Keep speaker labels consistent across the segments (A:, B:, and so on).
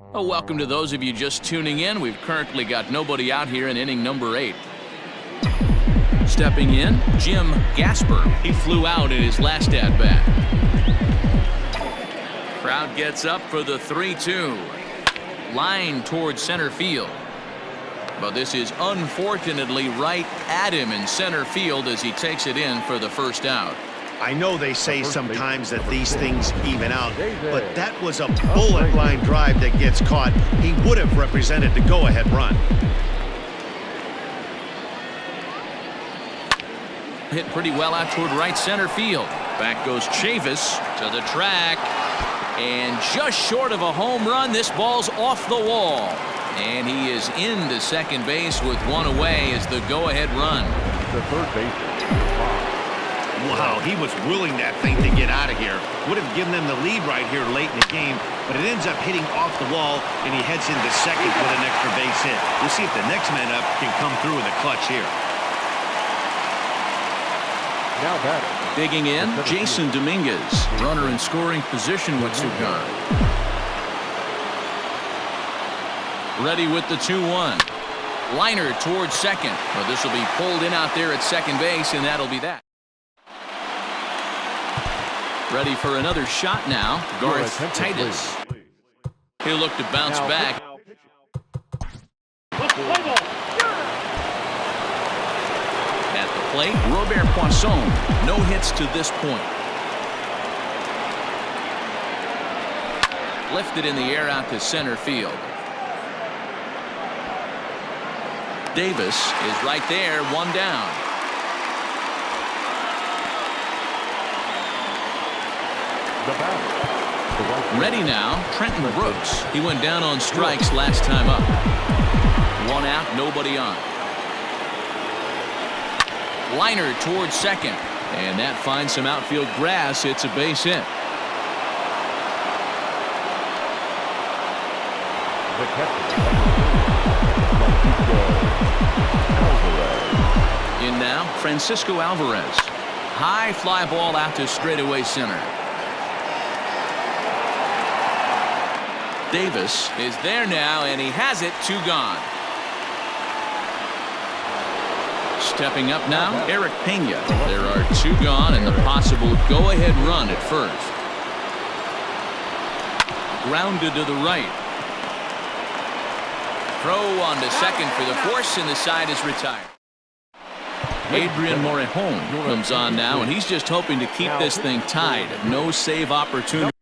A: Well, welcome to those of you just tuning in. We've currently got nobody out here in inning number 8. Stepping in, Jim Gasper. He flew out in his last at-bat. Crowd gets up for the 3-2. Line towards center field. But this is unfortunately right at him in center field as he takes it in for the first out.
B: I know they say sometimes that these things even out, but that was a bullet line drive that gets caught. He would have represented the go-ahead run.
A: Hit pretty well out toward right center field. Back goes Chavis to the track. And just short of a home run, this ball's off the wall. And he is into second base with one away as the go-ahead run.
C: The third baseman.
B: Wow, he was willing that thing to get out of here. Would have given them the lead right here late in the game, but it ends up hitting off the wall, and he heads into second with an extra base hit. We'll see if the next man up can come through in the clutch here.
C: Now batting.
A: Digging in, Jason Dominguez. Runner in scoring position with Sugar. Ready with the 2-1. Liner towards second. Well, this will be pulled in out there at second base, and that'll be that. Ready for another shot now. Garth Titus. He'll look to bounce back. At the plate, Robert Poisson. No hits to this point. Lifted in the air out to center field. Davis is right there, one down. Ready now, Trenton Brooks. He went down on strikes last time up. One out, nobody on. Liner towards second. And that finds some outfield grass. It's a base hit. In now, Francisco Alvarez. High fly ball out to straightaway center. Davis is there now, and he has it. 2 gone. Stepping up now, Eric Pena. There are 2 gone and the possible go-ahead run at first. Grounded to the right. Throw on to second for the force, and the side is retired. Adrian Morejon comes on now, and he's just hoping to keep this thing tied. No save opportunity.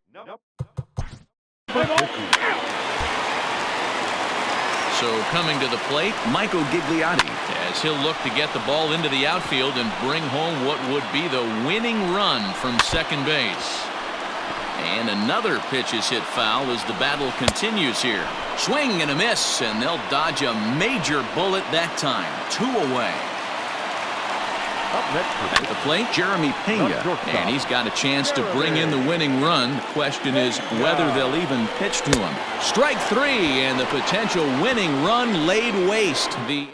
A: So coming to the plate, Michael Gigliotti, as he'll look to get the ball into the outfield and bring home what would be the winning run from second base. And another pitch is hit foul as the battle continues here. Swing and a miss, and they'll dodge a major bullet that time. 2 away. At the plate, Jeremy Pena, and he's got a chance to bring in the winning run. The question is whether they'll even pitch to him. Strike 3, and the potential winning run laid waste. The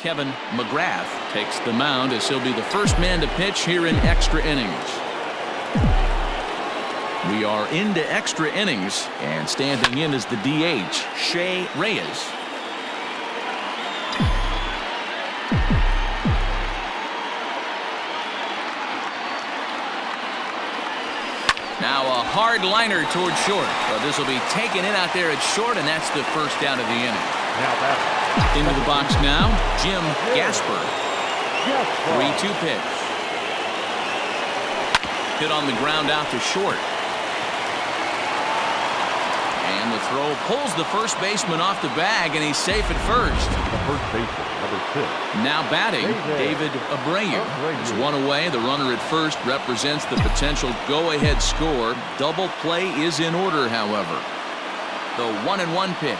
A: Kevin McGrath takes the mound as he'll be the first man to pitch here in extra innings. We are into extra innings, and standing in is the DH, Shea Reyes. Now a hard liner towards short. Well, this will be taken in out there at short, and that's the first out of the inning. Into the box now, Jim Gasper. 3-2 pitch. Hit on the ground out to short. And the throw pulls the first baseman off the bag, and he's safe at first.
C: The first baseman, number 6.
A: Now batting, David Abreu. He's one away. The runner at first represents the potential go-ahead score. Double play is in order, however. The 1-1 pitch.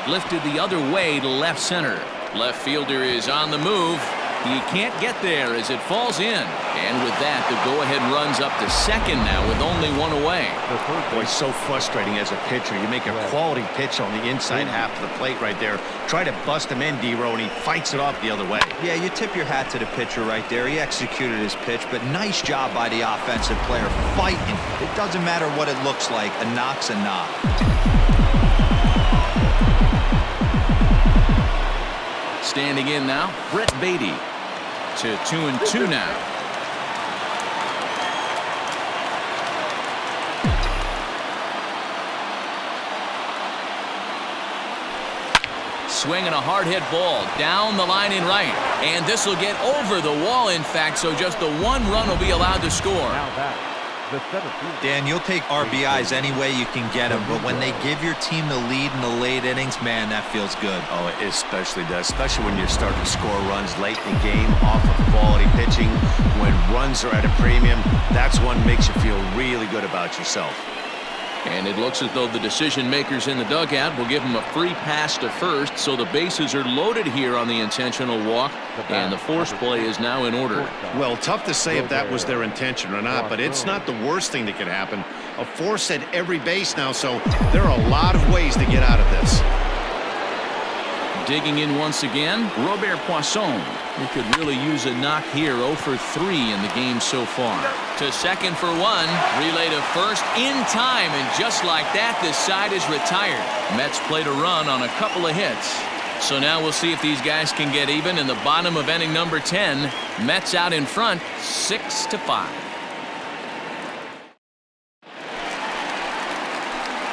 A: Lifted the other way to left center. Left fielder is on the move. He can't get there as it falls in. And with that, the go-ahead runs up to second now with only one away.
B: Boy, so frustrating as a pitcher. You make a quality pitch on the inside half of the plate right there. Try to bust him in, D-Row, and he fights it off the other way.
D: Yeah, you tip your hat to the pitcher right there. He executed his pitch, but nice job by the offensive player fighting. It doesn't matter what it looks like. A knock's a knock.
A: Standing in now, Brett Beatty to 2-2 now. Swinging a hard hit ball down the line in right, and this will get over the wall, in fact, so just the one run will be allowed to score.
C: Now that.
D: Dan, you'll take RBIs any way you can get them, but when they give your team the lead in the late innings, man, that feels good.
B: Oh, it especially does, especially when you're starting to score runs late in the game off of quality pitching. When runs are at a premium, that's what makes you feel really good about yourself.
A: And it looks as though the decision makers in the dugout will give him a free pass to first, so the bases are loaded here on the intentional walk, and the force play is now in order.
B: Well, tough to say if that was their intention or not, but it's not the worst thing that could happen. A force at every base now, so there are a lot of ways to get out of this.
A: Digging in once again, Robert Poisson. He could really use a knock here. 0 for 3 in the game so far. To second for one. Relay to first in time, and just like that, this side is retired. Mets played a run on a couple of hits. So now we'll see if these guys can get even in the bottom of inning number 10. Mets out in front, 6-5.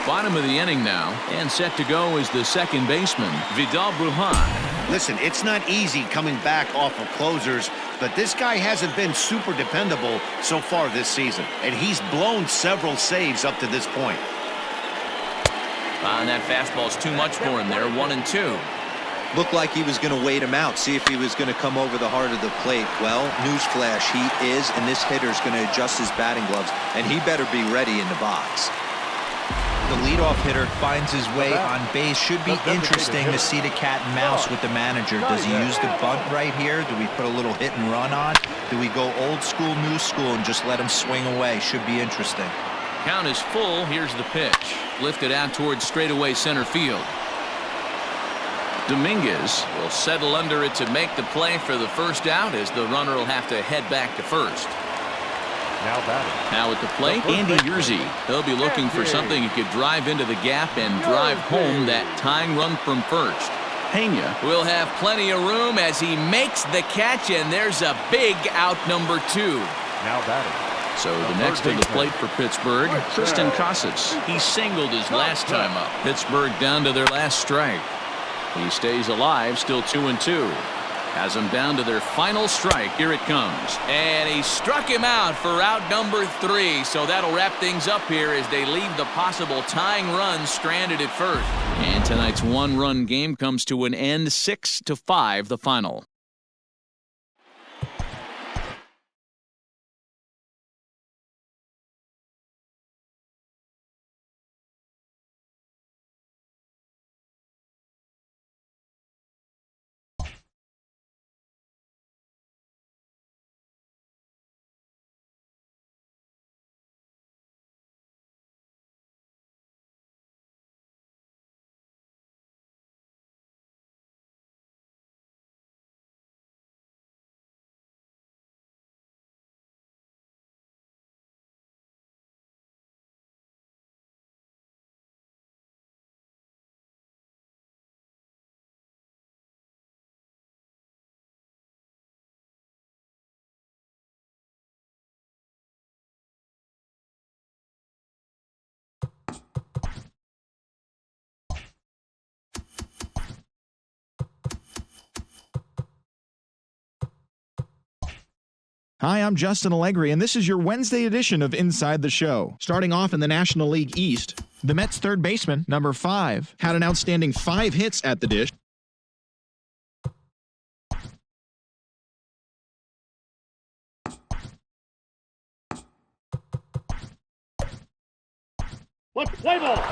A: Bottom of the inning now, and set to go is the second baseman, Vidal Brujan.
B: Listen, it's not easy coming back off of closers, but this guy hasn't been super dependable so far this season, and he's blown several saves up to this point.
A: And that fastball's too much for him there, 1-2.
D: Looked like he was going to wait him out, see if he was going to come over the heart of the plate. Well, newsflash, he is, and this hitter's going to adjust his batting gloves, and he better be ready in the box. The leadoff hitter finds his way on base. Should be interesting to see the cat and mouse with the manager. Does he use the bunt right here? Do we put a little hit and run on? Do we go old school, new school, and just let him swing away? Should be interesting.
A: Count is full. Here's the pitch. Lifted out towards straightaway center field. Dominguez will settle under it to make the play for the first out, as the runner will have to head back to first. Now at the plate, Andy Yerzy. He'll be looking for something he could drive into the gap and drive home that tying run from first. Pena will have plenty of room as he makes the catch, and there's a big out number 2.
C: Now batting.
A: So the next to the plate for Pittsburgh, Tristan Casas. He singled his last time up. Pittsburgh down to their last strike. He stays alive, still 2-2. Has them down to their final strike. Here it comes. And he struck him out for out number 3. So that'll wrap things up here as they leave the possible tying run stranded at first. And tonight's one-run game comes to an end, 6-5 the final.
E: Hi, I'm Justin Allegri, and this is your Wednesday edition of Inside the Show. Starting off in the National League East, the Mets' third baseman, number 5, had an outstanding 5 hits at the dish.
C: Let's play ball.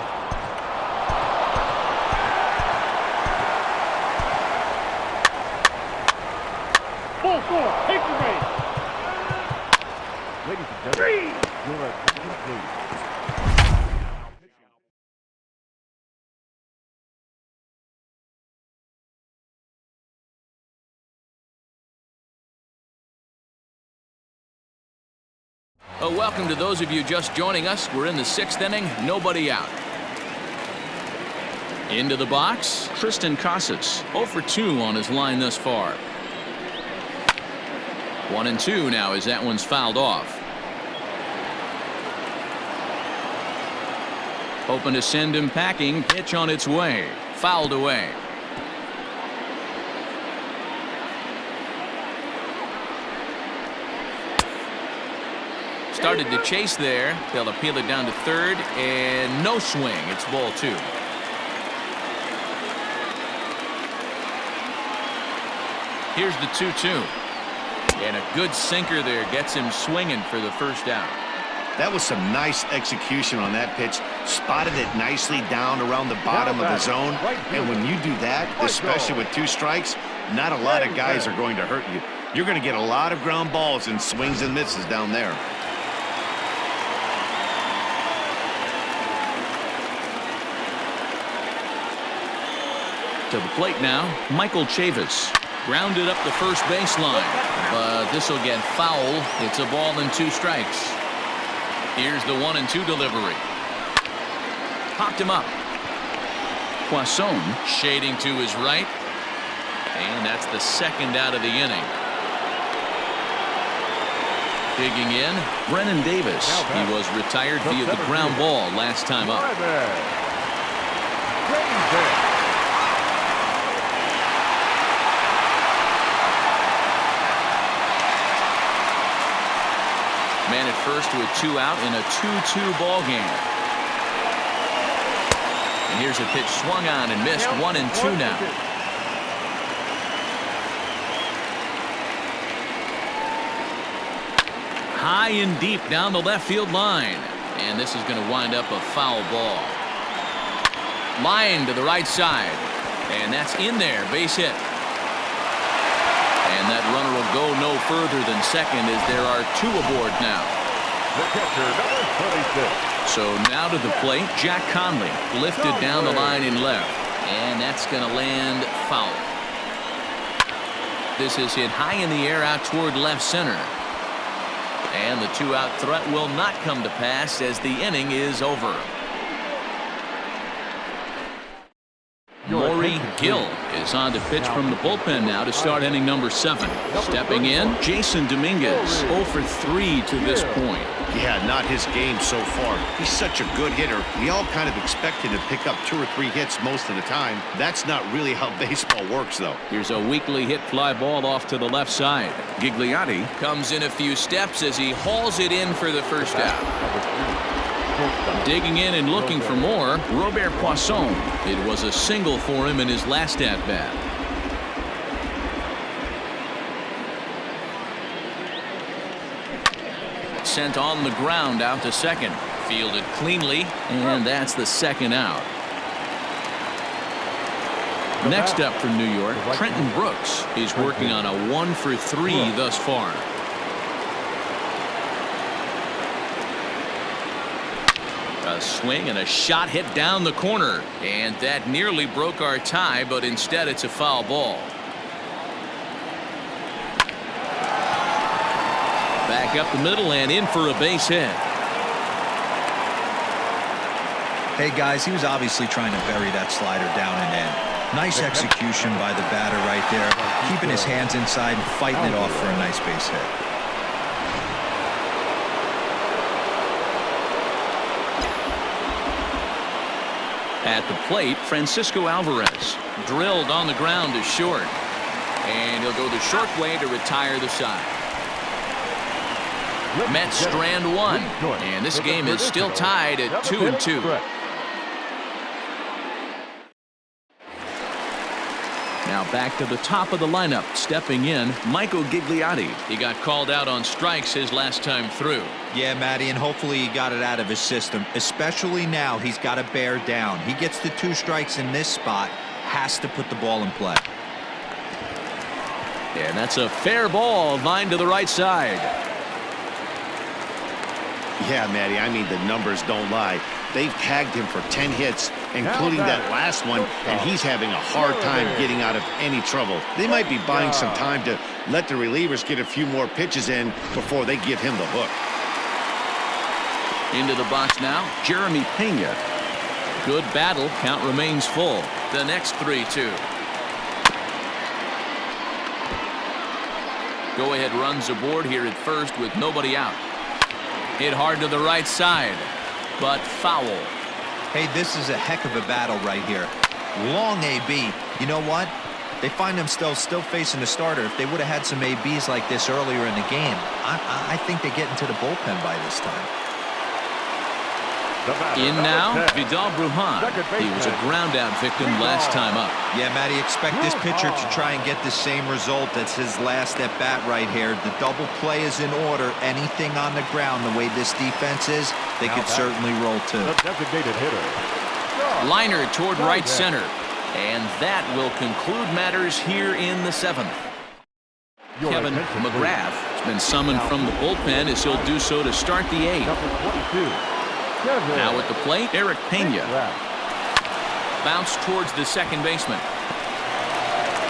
C: Ball 4. Take the base. Ladies and gentlemen, your attention, please.
A: Welcome to those of you just joining us. We're in the 6th inning, nobody out. Into the box, Tristan Casas, 0 for 2 on his line thus far. 1-2 now as that one's fouled off. Hoping to send him packing. Pitch on its way. Fouled away. Started to chase there. They'll appeal it down to third, and no swing. It's ball 2. Here's the 2-2. And a good sinker there gets him swinging for the first out.
B: That was some nice execution on that pitch. Spotted it nicely down around the bottom of the zone. And when you do that, especially with 2 strikes, not a lot of guys are going to hurt you. You're going to get a lot of ground balls and swings and misses down there.
A: To the plate now, Michael Chavis. Grounded up the first baseline, but this will get foul. It's a ball and 2 strikes. Here's the 1-2 delivery. Popped him up. Poisson shading to his right, and that's the 2nd out of the inning. Digging in, Brennan Davis. He was retired via the ground ball last time up. Man at first with 2 out in a 2-2 ball game. And here's a pitch swung on and missed. 1-2 now. High and deep down the left field line. And this is going to wind up a foul ball. Line to the right side. And that's in there. Base hit. And that runner will go no further than second as there are 2 aboard now.
C: The catcher, number 26.
A: So now to the plate, Jack Conley lifted down the line in left. And that's going to land foul. This is hit high in the air out toward left center. And the 2-out threat will not come to pass as the inning is over. Maury Gill is on to pitch from the bullpen now to start inning number 7. Stepping in, Jason Dominguez, 0 for 3 to this point.
B: Yeah, not his game so far. He's such a good hitter. We all kind of expect him to pick up 2 or 3 hits most of the time. That's not really how baseball works, though.
A: Here's a weakly hit fly ball off to the left side. Gigliotti comes in a few steps as he hauls it in for the first out. Digging in and looking for more, Robert Poisson. It was a single for him in his last at-bat. Sent on the ground out to second. Fielded cleanly, and that's the 2nd out. Next up from New York, Trenton Brooks is working on a 1 for 3 thus far. A swing and a shot hit down the corner, and that nearly broke our tie, but instead it's a foul ball. Back up the middle and in for a base hit.
D: Hey guys, he was obviously trying to bury that slider down and in. Nice execution by the batter right there, keeping his hands inside and fighting it off for a nice base hit.
A: At the plate, Francisco Alvarez drilled on the ground to short, and he'll go the short way to retire the side. Mets strand 1, and this game is still tied at 2-2. Now back to the top of the lineup, stepping in, Michael Gigliotti. He got called out on strikes his last time through.
D: Yeah, Matty, and hopefully he got it out of his system. Especially now, he's got to bear down. He gets the 2 strikes in this spot, has to put the ball in play.
A: And that's a fair ball, line to the right side.
B: Yeah, Matty, I mean, the numbers don't lie. They've tagged him for 10 hits, including that last one, and he's having a hard time getting out of any trouble. They might be buying some time to let the relievers get a few more pitches in before they give him the hook.
A: Into the box now, Jeremy Pena. Good battle, count remains full. The next 3-2. Go-ahead runs aboard here at first with nobody out. Hit hard to the right side, but foul.
D: Hey, this is a heck of a battle right here. Long AB. You know what? They find themselves still facing the starter. If they would have had some ABs like this earlier in the game, I think they get into the bullpen by this time.
A: In now, Vidal Brujan. He was a ground-out victim last time up.
D: Yeah, Matty, expect this pitcher to try and get the same result as his last at-bat right here. The double play is in order. Anything on the ground, the way this defense is, they could certainly roll too.
C: Designated hitter.
A: Liner toward right center. And that will conclude matters here in the 7th. Kevin McGrath has been summoned from the bullpen as he'll do so to start the 8th. Now at the plate, Eric Pena. Bounce towards the second baseman.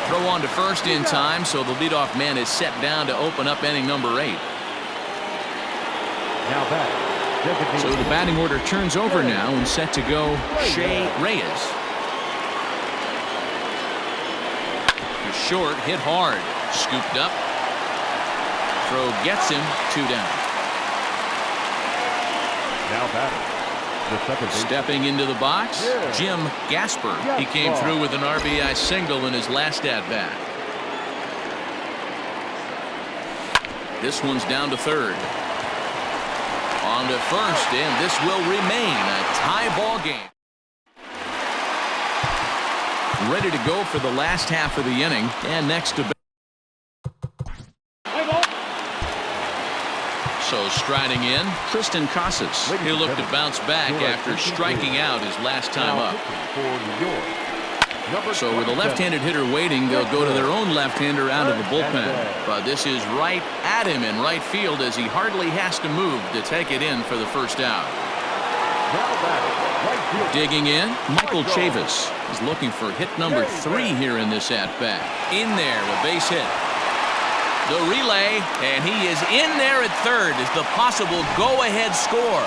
A: Throw on to first in time, so the leadoff man is set down to open up inning number 8. So the batting order turns over now and set to go Shea Reyes. Short, hit hard, scooped up. Throw gets him, 2 down.
C: Now batting.
A: Stepping into the box, Jim Gasper. He came through with an RBI single in his last at-bat. This one's down to third. On to first, and this will remain a tie ball game. Ready to go for the last half of the inning, and next to so striding in, Tristan Casas. He'll look to bounce back after striking out his last time up. So with a left-handed hitter waiting, they'll go to their own left-hander out of the bullpen. But this is right at him in right field as he hardly has to move to take it in for the first out. Digging in, Michael Chavis is looking for hit number 3 here in this at-bat. In there, a base hit. The relay, and he is in there at third as the possible go-ahead score.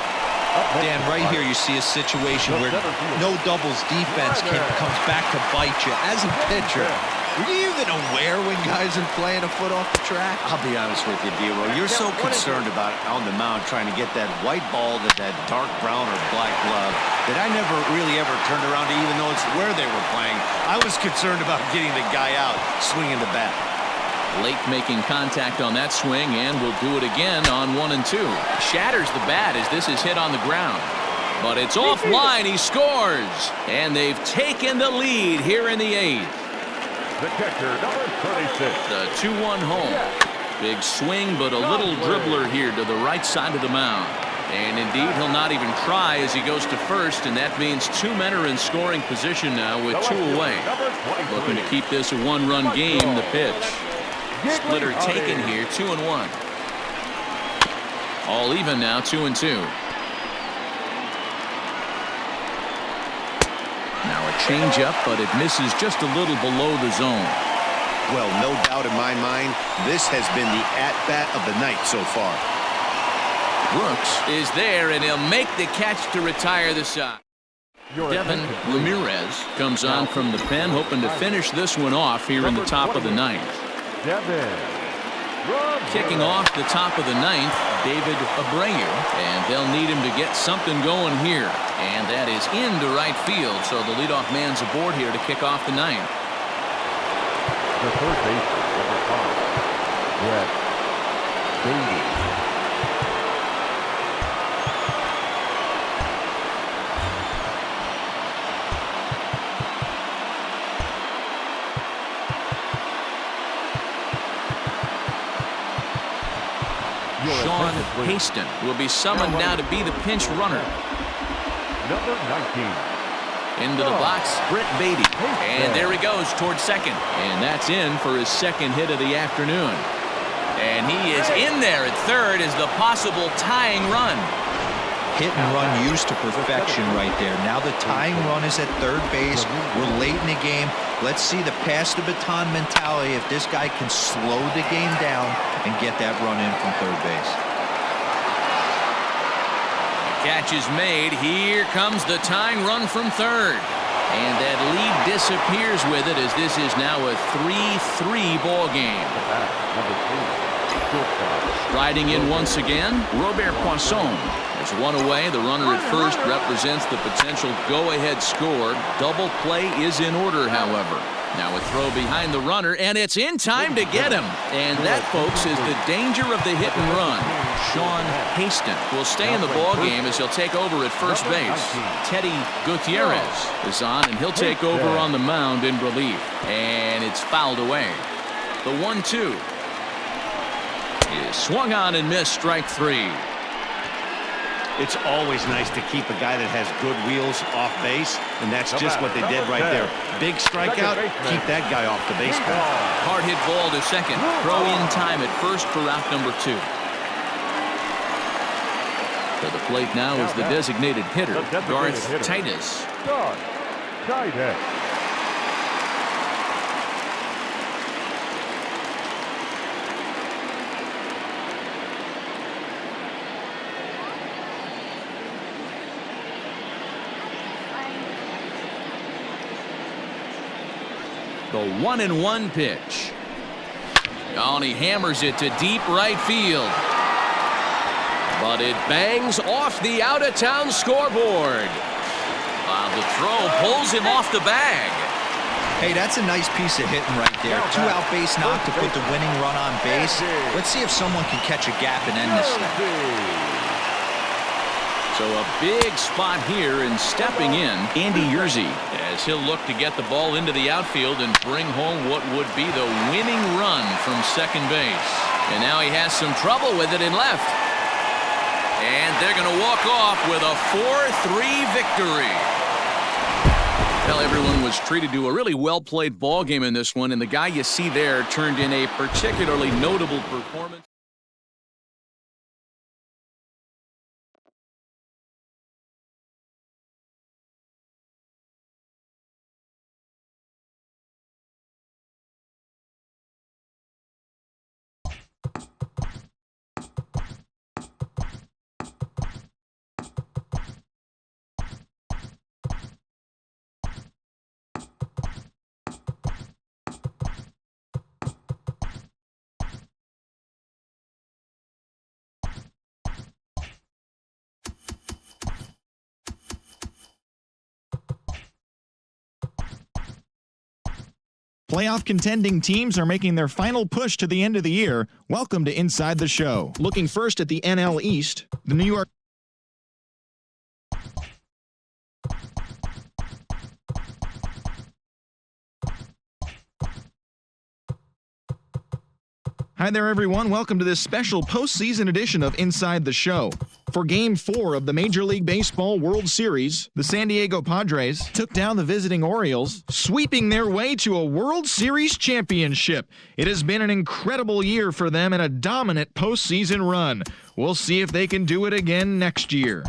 D: Dan, right here you see a situation where no doubles defense comes back to bite you. As a pitcher, were you even aware when guys are playing a foot off the track?
B: I'll be honest with you, D-Roll. You're so concerned about on the mound trying to get that white ball to that dark brown or black glove that I never really ever turned around to even notice where they were playing. I was concerned about getting the guy out, swinging the bat.
A: Late making contact on that swing, and will do it again on 1 and 2. Shatters the bat as this is hit on the ground. But it's offline. He scores. And they've taken the lead here in the 8th.
C: The catcher, number 36.
A: The 2-1 home. Big swing, but a little dribbler here to the right side of the mound. And indeed, he'll not even try as he goes to first, and that means 2 men are in scoring position now with 2 away. Looking to keep this a 1-run game, the pitch. Splitter taken here, 2-1. All even now, 2 and 2. Now a changeup, but it misses just a little below the zone.
B: Well, no doubt in my mind, this has been the at-bat of the night so far.
A: Brooks is there, and he'll make the catch to retire the side. Devin Ramirez comes on from the pen, hoping to finish this one off here in the top of the 9th. Kicking off the top of the 9th, David Abreu, and they'll need him to get something going here, and that is into right field, so the leadoff man's aboard here to kick off the 9th.
C: The third baseman, number 5, Brett Bailey.
A: Sean Haston will be summoned now to be the pinch runner.
C: Number 19.
A: Into the box, Britt Beatty. And there he goes towards second. And that's in for his second hit of the afternoon. And he is in there at third as the possible tying run.
D: Hit and run used to perfection right there. Now the tying run is at third base. We're late in the game. Let's see the pass the baton mentality if this guy can slow the game down and get that run in from third base.
A: Catch is made. Here comes the tying run from third. And that lead disappears with it as this is now a 3-3 ball game. Riding in once again, Robert Poisson. There's one away. The runner at first represents the potential go-ahead score. Double play is in order, however. Now a throw behind the runner, and it's in time to get him. And that, folks, is the danger of the hit and run. Sean Haston will stay in the ballgame as he'll take over at first base. Teddy Gutierrez is on, and he'll take over on the mound in relief. And it's fouled away. The 1-2 is swung on and missed, strike three.
B: It's always nice to keep a guy that has good wheels off base, and that's just what they did right there. Big strikeout, keep that guy off the baseball.
A: Hard hit ball to second. Throw in time at first for out number 2. To the plate now is the designated hitter, Garth Titus. The 1-1 pitch. Oh, and he hammers it to deep right field. But it bangs off the out-of-town scoreboard. The throw pulls him off the bag.
D: Hey, that's a nice piece of hitting right there. 2 out base knock to put the winning run on base. Let's see if someone can catch a gap and end this thing.
A: So a big spot here, and stepping in, Andy Yerzy, as he'll look to get the ball into the outfield and bring home what would be the winning run from second base. And now he has some trouble with it in left. And they're going to walk off with a 4-3 victory. Well, everyone was treated to a really well-played ball game in this one, and the guy you see there turned in a particularly notable performance.
E: Playoff contending teams are making their final push to the end of the year. Welcome to Inside the Show. Looking first at the NL East, the New York Hi there, everyone. Welcome to this special postseason edition of Inside the Show. For Game 4 of the Major League Baseball World Series, the San Diego Padres took down the visiting Orioles, sweeping their way to a World Series championship. It has been an incredible year for them and a dominant postseason run. We'll see if they can do it again next year.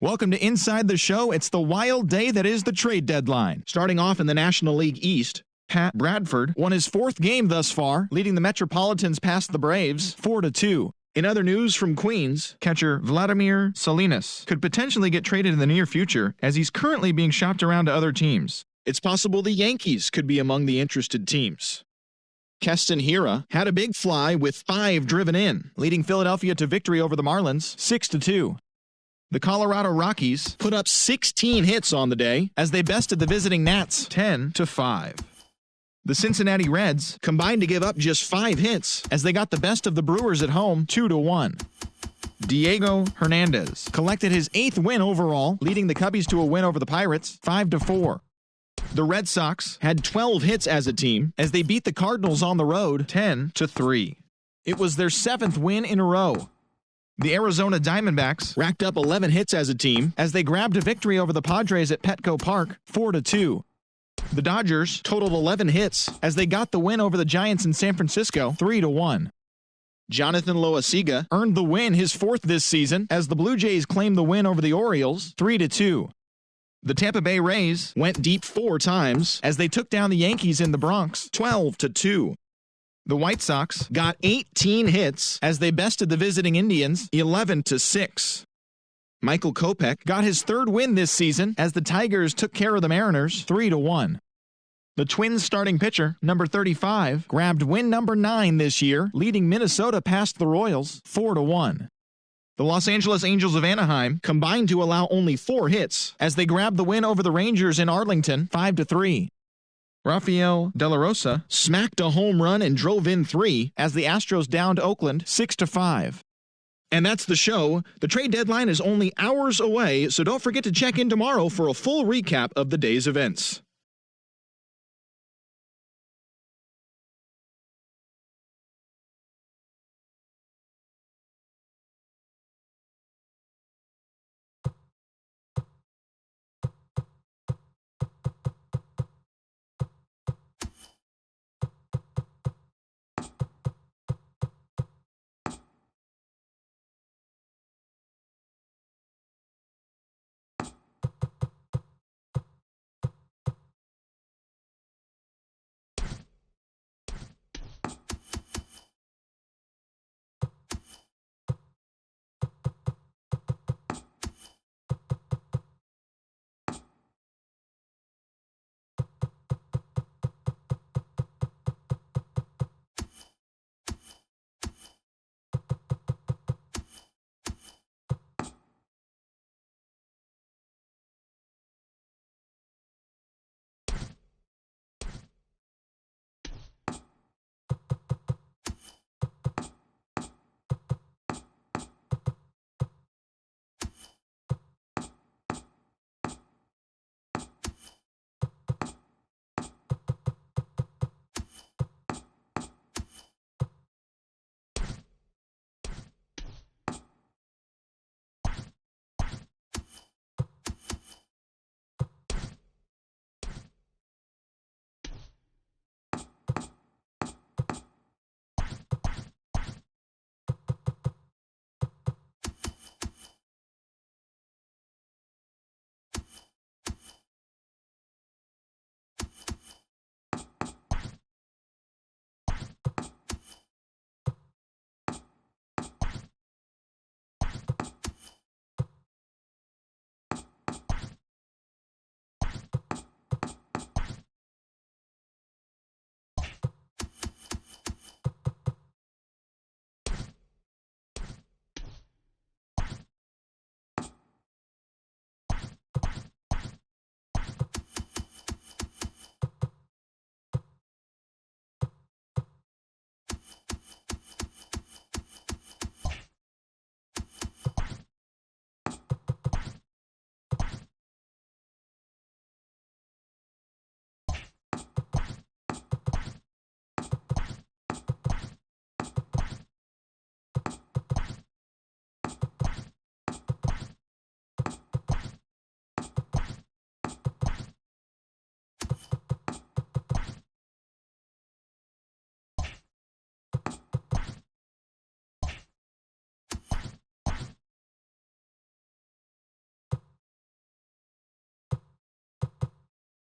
E: Welcome to Inside the Show. It's the wild day that is the trade deadline. Starting off in the National League East, Pat Bradford won his 4th game thus far, leading the Metropolitans past the Braves 4-2. In other news from Queens, catcher Vladimir Salinas could potentially get traded in the near future as he's currently being shopped around to other teams. It's possible the Yankees could be among the interested teams. Keston Hiura had a big fly with 5 driven in, leading Philadelphia to victory over the Marlins 6-2. The Colorado Rockies put up 16 hits on the day as they bested the visiting Nats 10-5. The Cincinnati Reds combined to give up just 5 hits as they got the best of the Brewers at home 2-1. Diego Hernandez collected his 8th win overall, leading the Cubbies to a win over the Pirates 5-4. The Red Sox had 12 hits as a team as they beat the Cardinals on the road 10-3. It was their 7th win in a row. The Arizona Diamondbacks racked up 11 hits as a team as they grabbed a victory over the Padres at Petco Park 4-2. The Dodgers totaled 11 hits as they got the win over the Giants in San Francisco 3-1. Jonathan Loaisiga earned the win, his 4th this season, as the Blue Jays claimed the win over the Orioles 3-2. The Tampa Bay Rays went deep 4 times as they took down the Yankees in the Bronx 12-2. The White Sox got 18 hits as they bested the visiting Indians 11-6. Michael Kopech got his 3rd win this season as the Tigers took care of the Mariners 3-1. The Twins starting pitcher, number 35, grabbed win number 9 this year, leading Minnesota past the Royals 4-1. The Los Angeles Angels of Anaheim combined to allow only 4 hits as they grabbed the win over the Rangers in Arlington 5-3. Rafael De La Rosa smacked a home run and drove in 3 as the Astros downed Oakland 6-5. And that's the show. The trade deadline is only hours away, so don't forget to check in tomorrow for a full recap of the day's events.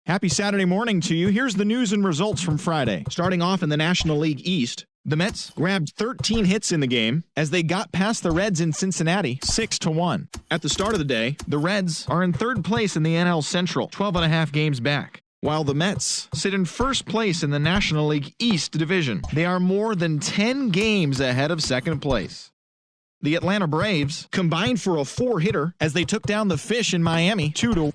E: Happy Saturday morning to you. Here's the news and results from Friday. Starting off in the National League East, the Mets grabbed 13 hits in the game as they got past the Reds in Cincinnati 6-1. At the start of the day, the Reds are in third place in the NL Central, 12.5 games back, while the Mets sit in first place in the National League East division. They are more than 10 games ahead of second place. The Atlanta Braves combined for a 4-hitter as they took down the Fish in Miami 2-1.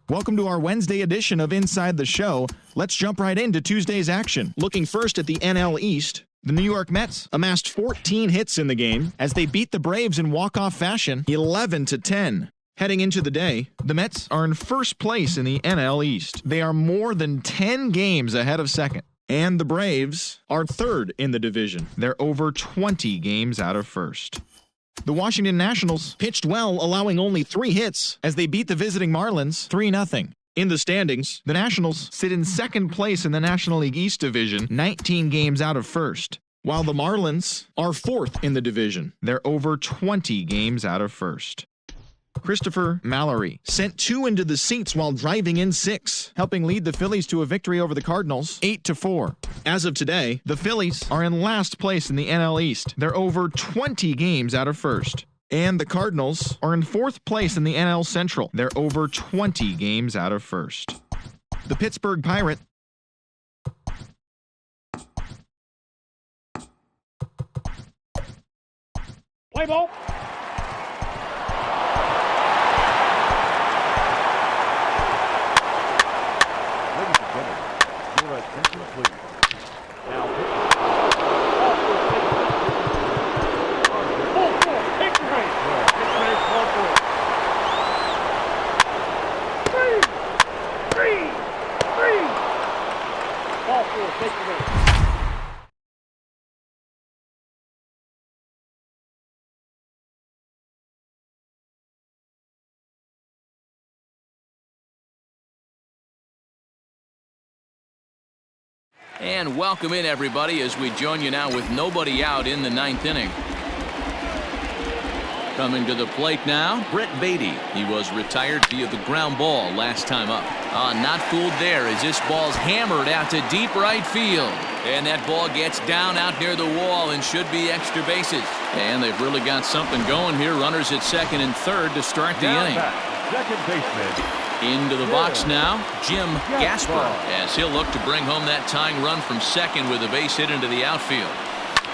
E: Welcome to our Wednesday edition of Inside the Show. Let's jump right into Tuesday's action. Looking first at the NL East, the New York Mets amassed 14 hits in the game as they beat the Braves in walk-off fashion 11-10. Heading into the day, the Mets are in first place in the NL East. They are more than 10 games ahead of second. And the Braves are third in the division. They're over 20 games out of first. The Washington Nationals pitched well, allowing only 3 hits as they beat the visiting Marlins 3-0. In the standings, the Nationals sit in second place in the National League East division, 19 games out of first, while the Marlins are fourth in the division. They're over 20 games out of first. Christopher Mallory sent 2 into the seats while driving in 6, helping lead the Phillies to a victory over the Cardinals 8-4. As of today, the Phillies are in last place in the NL East. They're over 20 games out of first. And the Cardinals are in fourth place in the NL Central. They're over 20 games out of first. The Pittsburgh Pirates
F: play ball.
A: And welcome in, everybody, as we join you now with nobody out in the 9th inning. Coming to the plate now, Brett Beatty. He was retired via the ground ball last time up. Not fooled there as this ball's hammered out to deep right field. And that ball gets down out near the wall and should be extra bases. And they've really got something going here. Runners at second and third to start the inning.
C: Second baseman.
A: Into the box now, Jim Gasper, as he'll look to bring home that tying run from second with a base hit into the outfield.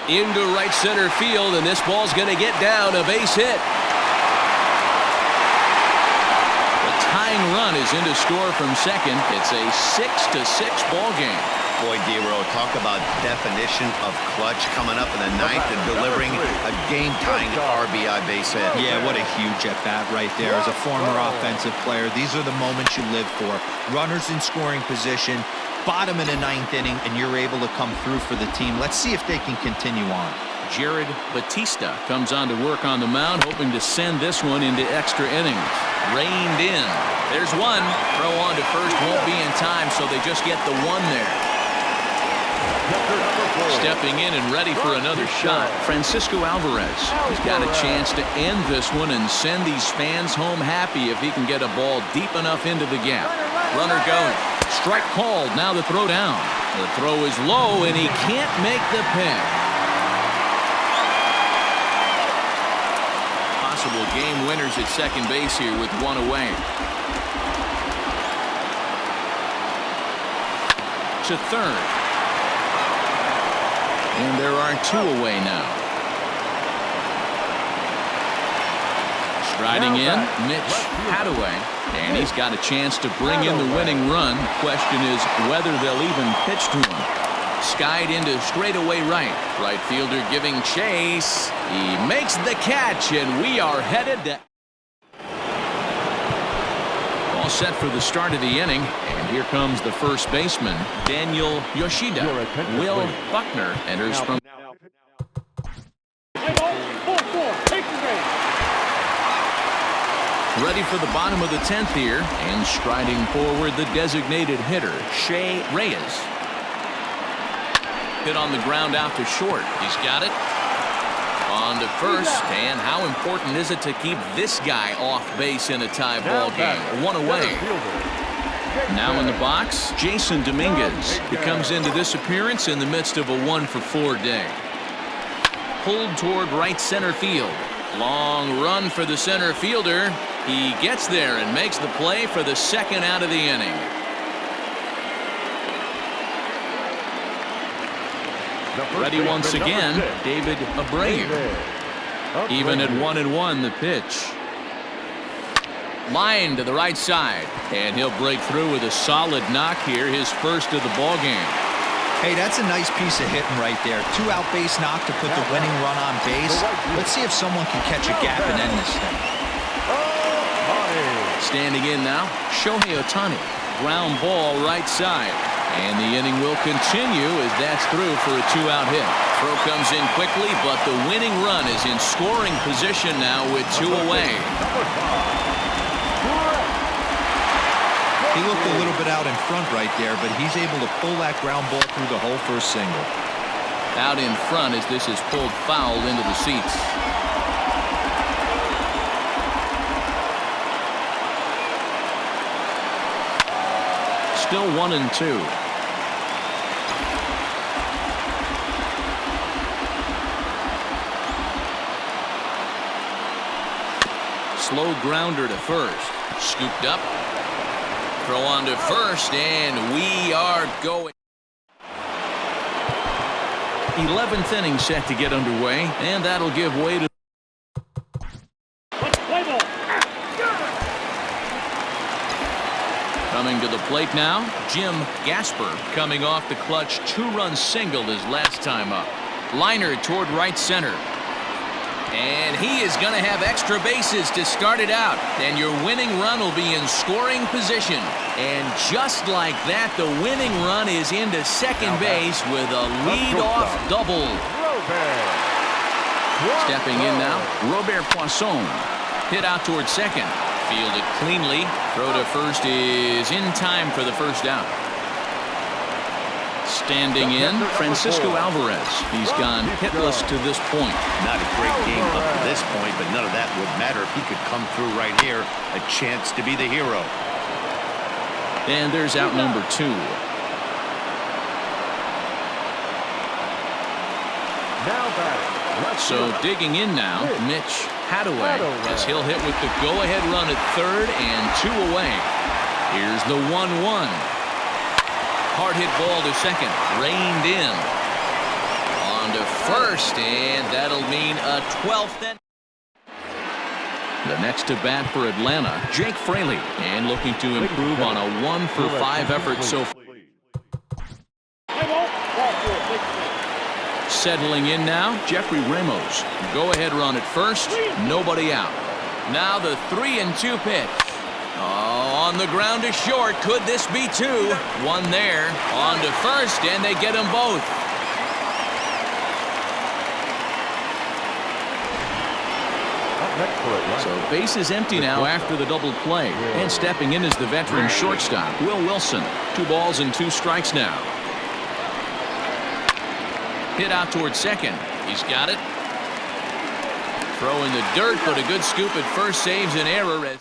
A: Into right center field, and this ball's going to get down, a base hit. The tying run is in to score from second. It's a 6-6 ball game.
B: Boy, D-Row, talk about definition of clutch coming up in the 9th and delivering a game-tying RBI base hit.
D: Yeah, what a huge at-bat right there. As a former offensive player, these are the moments you live for. Runners in scoring position, bottom in the 9th inning, and you're able to come through for the team. Let's see if they can continue on.
A: Jared Batista comes on to work on the mound, hoping to send this one into extra innings. Reined in. There's one. Throw on to first won't be in time, so they just get the one there. Stepping in and ready for another shot, Francisco Alvarez. He's got a chance to end this one and send these fans home happy if he can get a ball deep enough into the gap. Runner going. Strike called. Now the throw down. The throw is low, and he can't make the pick. Possible game winners at second base here with one away. To third. And there are 2 away now. Striding in, Mitch Hadaway. And he's got a chance to bring in the winning run. The question is whether they'll even pitch to him. Skied into straightaway right. Right fielder giving chase. He makes the catch, and we are headed to... All set for the start of the inning. And here comes the first baseman, Daniel Yoshida.
C: Your attention,
A: Will
C: please.
A: Buckner enters
C: Now,
A: from ready for the bottom of the 10th here, and striding forward the designated hitter, Shea Reyes. Hit on the ground out to short. He's got it. On to first, and how important is it to keep this guy off base in a tie ball game? One away. Now in the box, Jason Dominguez. He comes into this appearance in the midst of a 1-for-4 day. Pulled toward right center field. Long run for the center fielder. He gets there and makes the play for the second out of the inning. Ready once again, David Abreu. Even at 1-1, the pitch. Line to the right side, and he'll break through with a solid knock here, his first of the ball game.
D: Hey, that's a nice piece of hitting right there. 2-out base knock to put the winning run on base. Let's see if someone can catch a gap and end this thing.
A: Standing in now, Shohei Ohtani. Ground ball right side. And the inning will continue as that's through for a 2-out hit. Throw comes in quickly, but the winning run is in scoring position now with 2 away.
D: He looked a little bit out in front right there, but he's able to pull that ground ball through the hole for a single.
A: Out in front as this is pulled foul into the seats. Still 1-2. Slow grounder to first. Scooped up. Throw on to first, and we are going. 11th inning set to get underway, and that'll give way to. Coming to the plate now, Jim Gasper, coming off the clutch 2-run single his last time up. Liner toward right center. And he is going to have extra bases to start it out. And your winning run will be in scoring position. And just like that, the winning run is into second base with a lead-off double. Stepping in now, Robert Poisson. Hit out toward second. Fielded cleanly. Throw to first is in time for the first out. Standing in, Francisco Alvarez. He's gone hitless to this point.
B: Not a great game up to this point, but none of that would matter if he could come through right here. A chance to be the hero.
A: And there's out number 2. So digging in now, Mitch Hadaway, as he'll hit with the go-ahead run at third and 2 away. Here's the 1-1. Hard hit ball to second, reined in. On to first, and that'll mean a 12th inning. The next to bat for Atlanta, Jake Fraley, and looking to improve on a 1-for-5 effort so far. Settling in now, Jeffrey Ramos. Go-ahead run at first, nobody out. Now the 3-2 pitch. Oh, on the ground to short. Could this be 2? One there. On to first, and they get them both. So base is empty now after the double play. And stepping in is the veteran shortstop, Will Wilson. 2 balls and 2 strikes now. Hit out toward second. He's got it. Throw in the dirt, but a good scoop at first saves an error as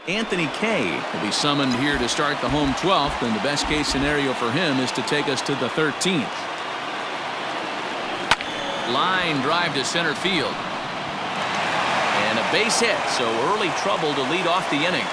A: Anthony Kay will be summoned here to start the home 12th, and the best case scenario for him is to take us to the 13th. Line drive to center field. And a base hit, so early trouble to lead off the inning.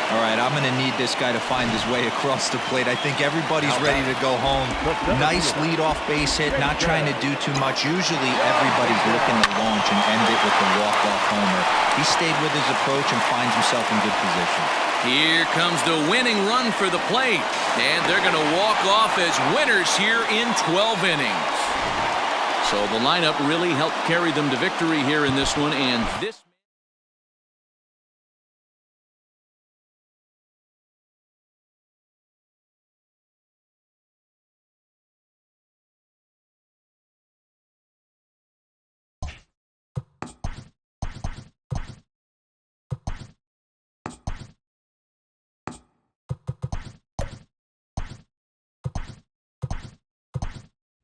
D: All right, I'm going to need this guy to find his way across the plate. I think everybody's ready to go home. Nice leadoff base hit, not trying to do too much. Usually everybody's looking to launch and end it with the walk-off homer. He stayed with his approach and finds himself in good position.
A: Here comes the winning run for the plate. And they're going to walk off as winners here in 12 innings. So the lineup really helped carry them to victory here in this one. And this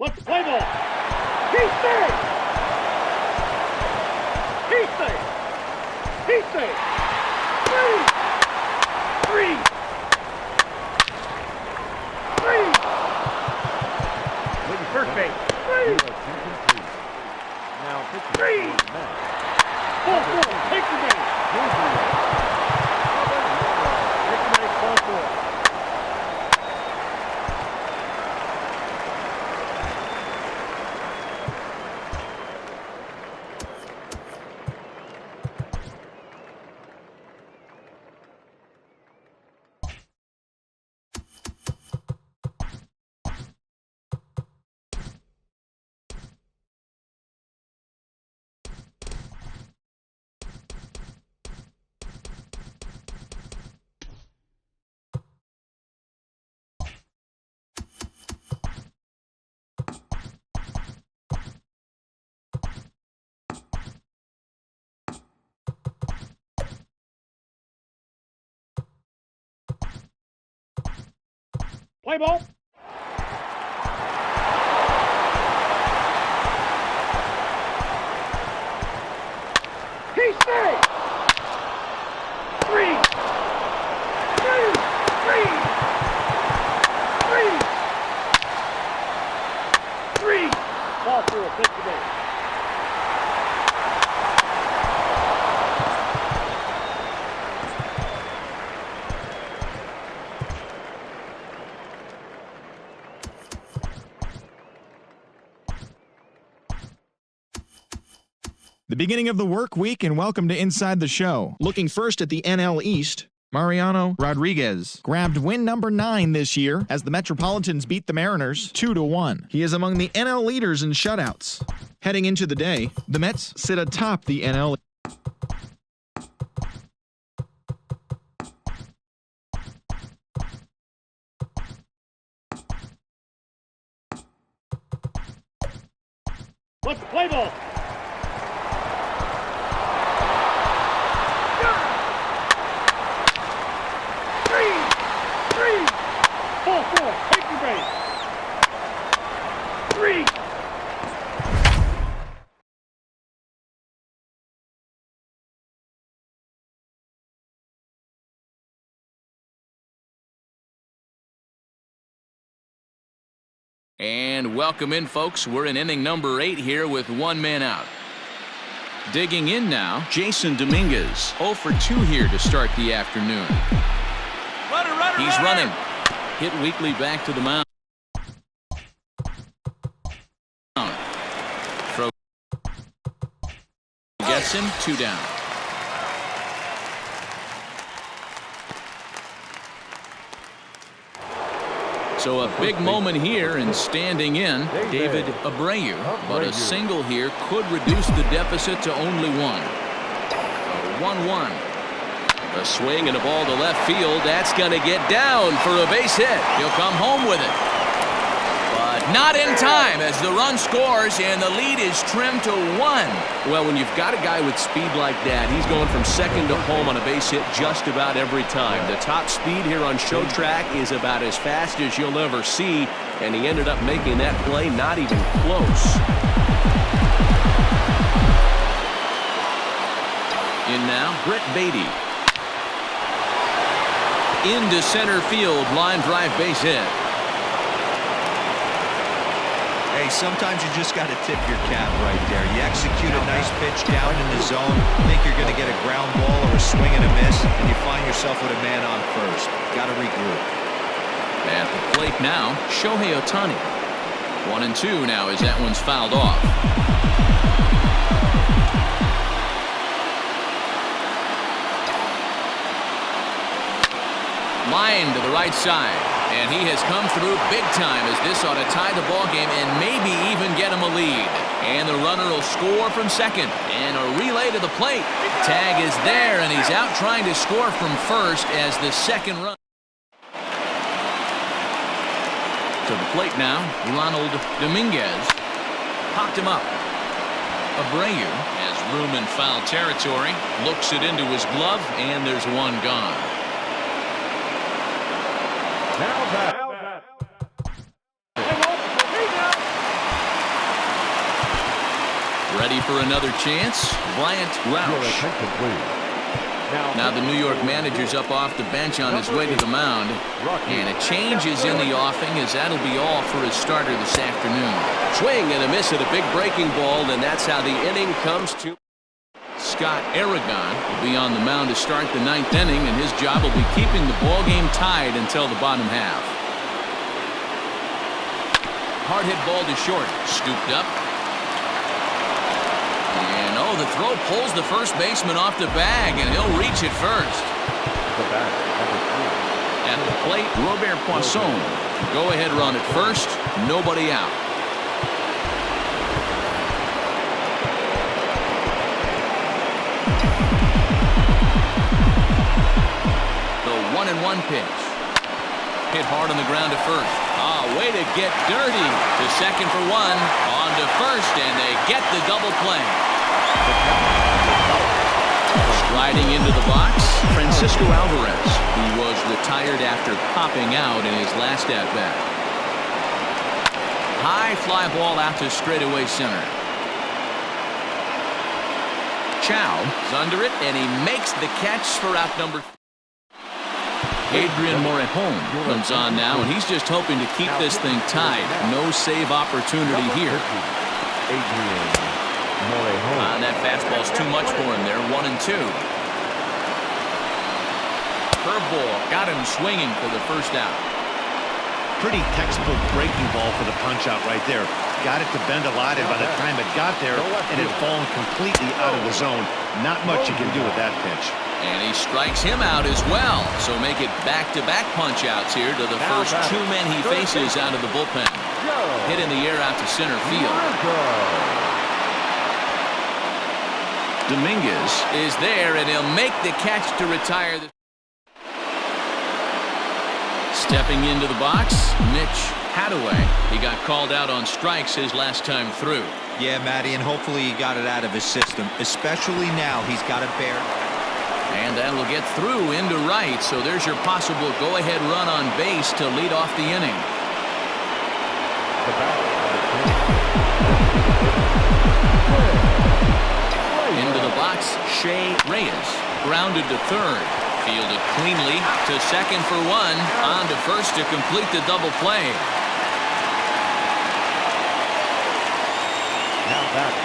C: Let's play ball. He's safe. He's safe. He's safe. Three. Maybe first base. Now, 3. 4. Take the base. Take the base. 4. Play ball. He's safe. 3. 3. Ball through. Pitch the base.
E: The beginning of the work week, and welcome to Inside the Show. Looking first at the NL East, Mariano Rodriguez grabbed win number 9 this year as the Metropolitans beat the Mariners 2-1. He is among the NL leaders in shutouts. Heading into the day, the Mets sit atop the NL.
C: Let's play ball. Take the base. 3.
A: And welcome in, folks. We're in inning number 8 here with 1 man out. Digging in now, Jason Dominguez. 0 for 2 here to start the afternoon. He's running. Hit weakly back to the mound. Throw gets him. 2 down. So a big moment here, and standing in, David Abreu. But a single here could reduce the deficit to only 1. 1-1. A swing and a ball to left field. That's going to get down for a base hit. He'll come home with it. But not in time as the run scores and the lead is trimmed to 1. Well, when you've got a guy with speed like that, he's going from second to home on a base hit just about every time. The top speed here on Show Track is about as fast as you'll ever see, and he ended up making that play not even close. In now, Brett Beatty. Into center field, line drive base hit.
D: Hey, sometimes you just got to tip your cap right there. You execute a nice pitch down in the zone, think you're going to get a ground ball or a swing and a miss, and you find yourself with a man on first. Got to regroup.
A: At the plate now, Shohei Ohtani. 1-2 now as that one's fouled off. Line to the right side, and he has come through big time as this ought to tie the ball game and maybe even get him a lead. And the runner will score from second, and a relay to the plate. Tag is there, and he's out trying to score from first as the second run. To the plate now, Ronald Dominguez popped him up. Abreu has room in foul territory, looks it into his glove, and there's one gone. another chance. Bryant Roush. Now the New York manager's up off the bench on his way to the mound. And a change is in the offing, as that'll be all for his starter this afternoon.
F: Swing and a miss at a big breaking ball, and that's how the inning comes to.
A: Scott Aragon will be on the mound to start the 9th inning, and his job will be keeping the ball game tied until the bottom half. Hard hit ball to short. Scooped up. And oh, the throw pulls the first baseman off the bag, and he'll reach it first. At the plate, Robert Poisson. Go ahead run at first. Nobody out. The 1-1 pitch. Hit hard on the ground at first. Way to get dirty. To second for one. On to first, and they get the double play. Striding into the box, Francisco Alvarez, who was retired after popping out in his last at-bat. High fly ball out to straightaway center. Chow is under it, and he makes the catch for out number 3. Adrian Morejon comes on now, and he's just hoping to keep this thing tied. No save opportunity here. That fastball's too much for him there. 1-2. Curveball got him swinging for the first out.
B: Pretty textbook breaking ball for the punch out right there. Got it to bend a lot, and by the time it got there, it had fallen completely out of the zone. Not much you can do with that pitch.
A: And he strikes him out as well. So make it back-to-back punch-outs here to the first 2 men he faces out of the bullpen. Hit in the air out to center field. Dominguez is there, and he'll make the catch to retire. Stepping into the box, Mitch Hadaway. He got called out on strikes his last time through.
D: Yeah, Matty, and hopefully he got it out of his system. Especially now, he's got it bare.
A: And that'll get through into right, so there's your possible go-ahead run on base to lead off the inning. Into the box, Shea Reyes. Grounded to third. Fielded cleanly to second for one. On to first to complete the double play.
C: Now back,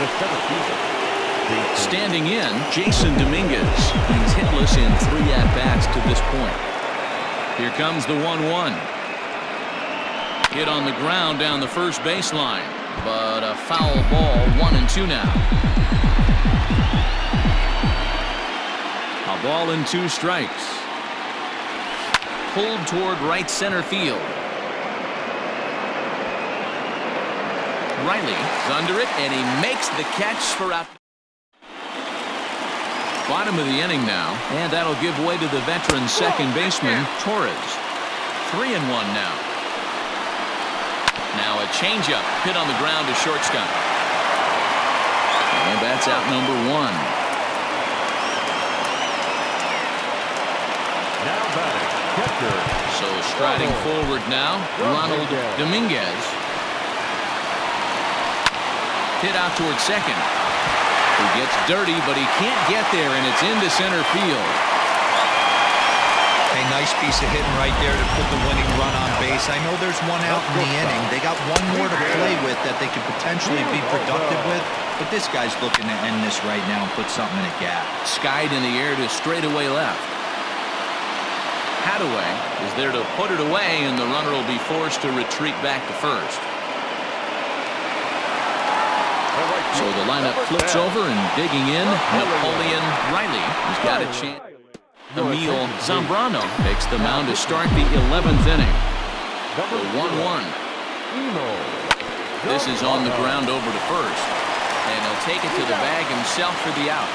C: the center fielder.
A: Standing in, Jason Dominguez. He's hitless in 3 at-bats to this point. Here comes the 1-1. Hit on the ground down the first baseline, but a foul ball. 1-2 now. A ball and 2 strikes. Pulled toward right center field. Riley is under it, and he makes the catch for out. Bottom of the inning now, and that'll give way to the veteran second baseman, Torres. 3-1 now. Now a changeup hit on the ground to shortstop. And that's out number 1.
C: Now batting, catcher.
A: So striding forward now, Ronald Dominguez. Hit out toward second. He gets dirty, but he can't get there, and it's into center field.
D: A nice piece of hitting right there to put the winning run on base. I know there's one out in the inning. They got one more to play with that they could potentially be productive with, but this guy's looking to end this right now and put something in a gap.
A: Skied in the air to straightaway left. Hadaway is there to put it away, and the runner will be forced to retreat back to first. So the lineup flips over, and digging in, Napoleon Riley. He's got a chance. Emil Zambrano takes the mound to start the 11th inning. The 1-1. This is on the ground over to first, and he'll take it to the bag himself for the out.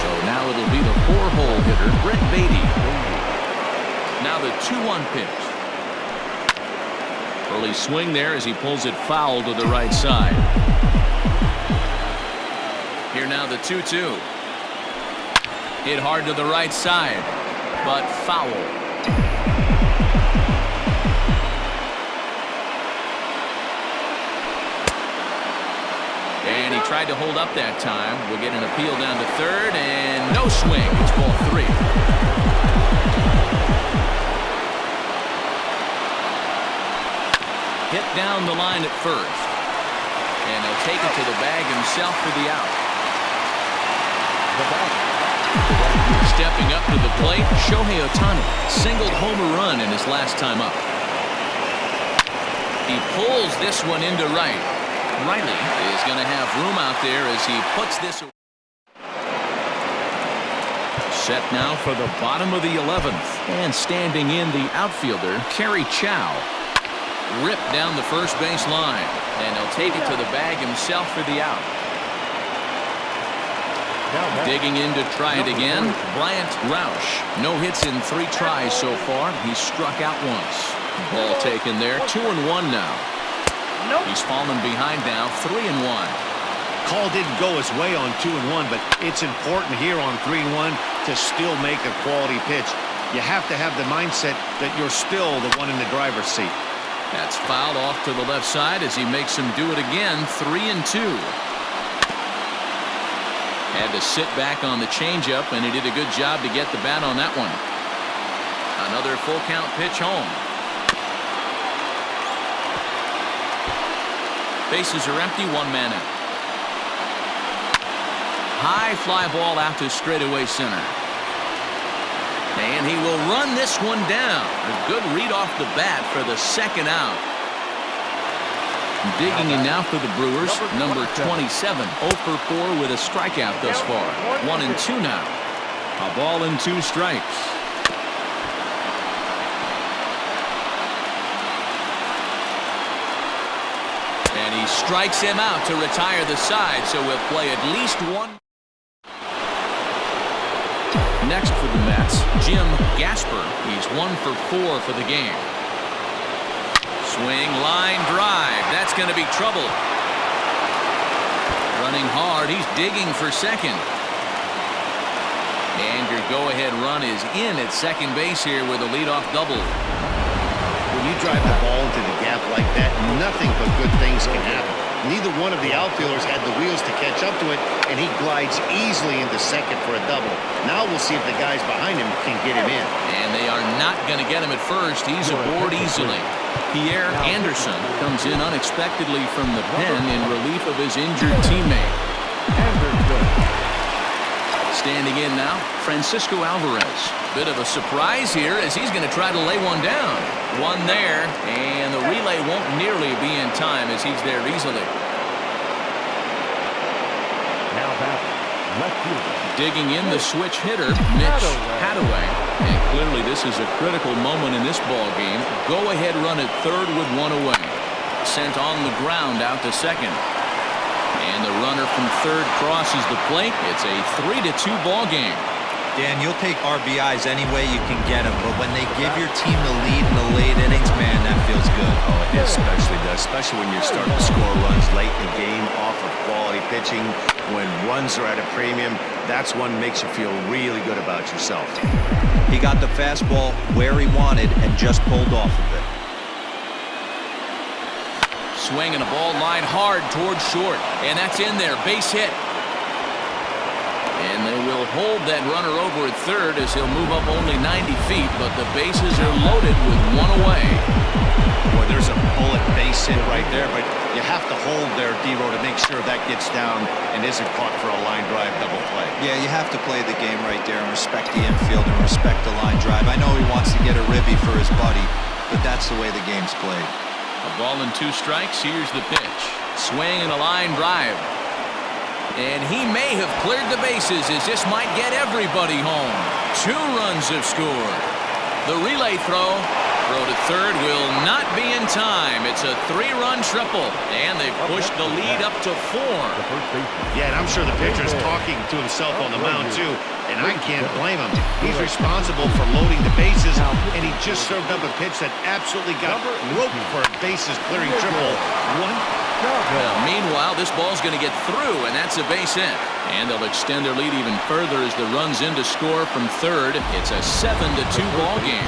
A: So now it'll be the 4-hole hitter, Brett Beatty. Now the 2-1 pitch. Early swing there as he pulls it foul to the right side. Here now the 2-2. Hit hard to the right side, but foul. tried to hold up that time. We'll get an appeal down to third, and no swing. It's ball 3. Hit down the line at first. And he'll take it to the bag himself for the out. Stepping up to the plate, Shohei Ohtani singled home a run in his last time up. He pulls this one into right. Riley is going to have room out there as he puts this away. Set now for the bottom of the 11th. And standing in the outfielder, Kerry Chow. Ripped down the first base line. And he'll take it to the bag himself for the out. Digging in to try it again, Bryant Roush. No hits in 3 tries so far. He's struck out once. Ball taken there. 2-1 now. He's fallen behind now. 3-1.
B: Call didn't go his way on 2-1, but it's important here on 3-1 to still make a quality pitch. You have to have the mindset that you're still the one in the driver's seat.
A: That's fouled off to the left side as he makes him do it again. 3-2. Had to sit back on the changeup, and he did a good job to get the bat on that one. Another full count pitch home. Bases are empty, 1 man out. High fly ball out to straightaway center. And he will run this one down. A good read off the bat for the second out. Digging in now for the Brewers, number 27, 0 for 4 with a strikeout thus far. 1-2 now. A ball and 2 strikes. And he strikes him out to retire the side, so we'll play at least 1. Next for the Mets, Jim Gasper. He's 1 for 4 for the game. Swing, line drive. That's going to be trouble. Running hard. He's digging for second. And your go-ahead run is in at second base here with a leadoff double.
B: When you drive the ball into the gap like that, nothing but good things can happen. Neither one of the outfielders had the wheels to catch up to it, and he glides easily into second for a double. Now we'll see if the guys behind him can get him in.
A: And they are not going to get him at first. He's aboard easily. Pierre Anderson comes in unexpectedly from the pen in relief of his injured teammate. Standing in now, Francisco Alvarez. Bit of a surprise here as he's going to try to lay one down. One there, and the relay won't nearly be in time as he's there easily.
C: Now back, left fielder.
A: Digging in the switch hitter, Mitch Hadaway. And clearly this is a critical moment in this ball game. Go-ahead run at third with 1 away. Sent on the ground out to second. And the runner from third crosses the plate. It's a 3-2 ball game.
D: Dan, you'll take RBIs any way you can get them, but when they give your team the lead in the late innings, man, that feels good.
B: Oh, it especially does, especially when you're starting to score runs late in the game off of quality pitching. When runs are at a premium, that's one makes you feel really good about yourself.
D: He got the fastball where he wanted and just pulled off of it.
A: Swing and a ball line hard towards short, and that's in there. Base hit. And they will hold that runner over at third as he'll move up only 90 feet, but the bases are loaded with 1 away.
B: Boy, there's a bullet base hit right there, but you have to hold there, D-Row, to make sure that gets down and isn't caught for a line drive double play.
D: Yeah, you have to play the game right there and respect the infield and respect the line drive. I know he wants to get a ribby for his buddy, but that's the way the game's played.
A: A ball and 2 strikes. Here's the pitch. Swing and a line drive. And he may have cleared the bases as this might get everybody home. 2 runs have scored. The relay throw to third will not be in time. It's a 3-run triple, and they've pushed the lead up to 4.
B: Yeah, and I'm sure the pitcher's talking to himself on the mound, too, and I can't blame him. He's responsible for loading the bases, and he just served up a pitch that absolutely got roped for a bases-clearing triple.
A: Meanwhile, this ball's going to get through, and that's a base hit. And they'll extend their lead even further as the run's in to score from third. It's a 7-2 ball game.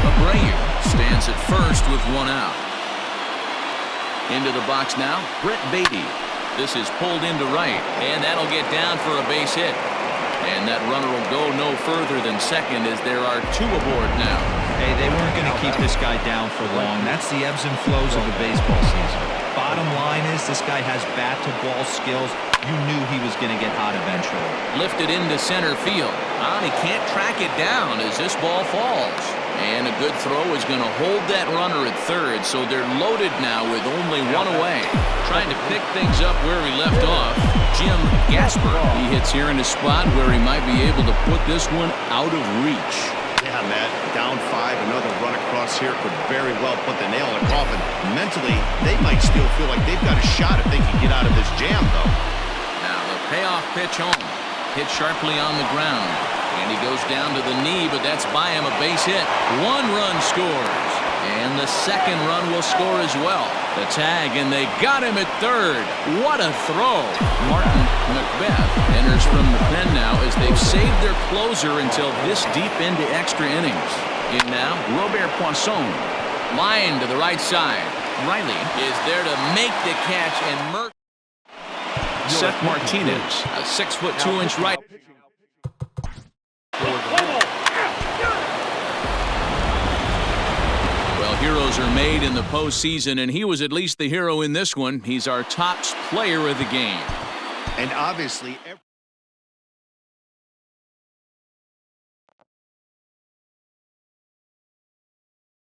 A: Abreu stands at first with one out. Into the box now, Brett Beatty. This is pulled into right, and that'll get down for a base hit. And that runner will go no further than second as there are two aboard now.
D: Hey, they weren't going to keep this guy down for long. That's the ebbs and flows of a baseball season. Bottom line is this guy has bat-to-ball skills. You knew he was going to get hot eventually.
A: Lifted into center field. He can't track it down as this ball falls. And a good throw is going to hold that runner at third, so they're loaded now with only one away. Trying to pick things up where he left off, Jim Gasper. He hits here in a spot where he might be able to put this one out of reach.
B: Yeah, Matt, down 5, another run across here could very well put the nail in the coffin. Mentally, they might still feel like they've got a shot if they can get out of this jam, though.
A: Now the payoff pitch home. Hit sharply on the ground. And he goes down to the knee, but that's by him, a base hit. One run scores. And the second run will score as well. The tag, and they got him at third. What a throw. Martin Macbeth enters from the pen now as they've saved their closer until this deep into extra innings. In now, Robert Poisson. Line to the right side. Riley is there to make the catch, and Seth Martinez, a 6'2" right. Well, heroes are made in the postseason, and he was at least the hero in this one. He's our top player of the game.
B: And obviously...